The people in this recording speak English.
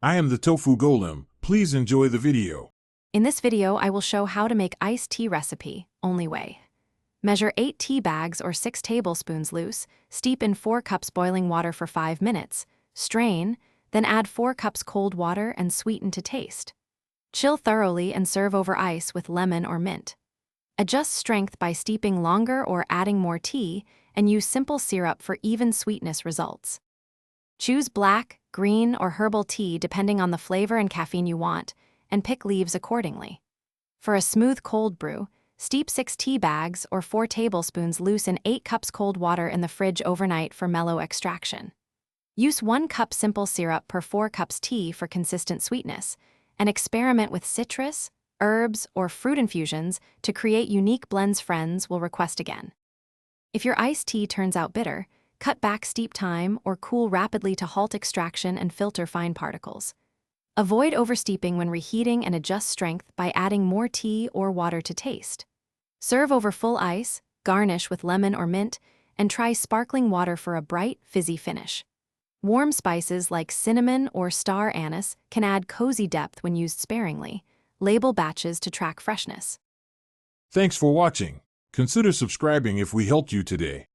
I am the Tofu Golem. Please enjoy the video. In this video, I will show how to make iced tea recipe, only way. Measure 8 tea bags or 6 tablespoons loose, steep in 4 cups boiling water for 5 minutes, strain, then add 4 cups cold water and sweeten to taste. Chill thoroughly and serve over ice with lemon or mint. Adjust strength by steeping longer or adding more tea, and use simple syrup for even sweetness results. Choose black, green, or herbal tea depending on the flavor and caffeine you want, and pick leaves accordingly. For a smooth cold brew, steep 6 tea bags or 4 tablespoons loose in 8 cups cold water in the fridge overnight for mellow extraction. Use 1 cup simple syrup per 4 cups tea for consistent sweetness, and experiment with citrus, herbs, or fruit infusions to create unique blends friends will request again. If your iced tea turns out bitter, cut back steep time or cool rapidly to halt extraction and filter fine particles. Avoid oversteeping when reheating and adjust strength by adding more tea or water to taste. Serve over full ice, garnish with lemon or mint, and try sparkling water for a bright, fizzy finish. Warm spices like cinnamon or star anise can add cozy depth when used sparingly. Label batches to track freshness. Thanks for watching. Consider subscribing if we helped you today.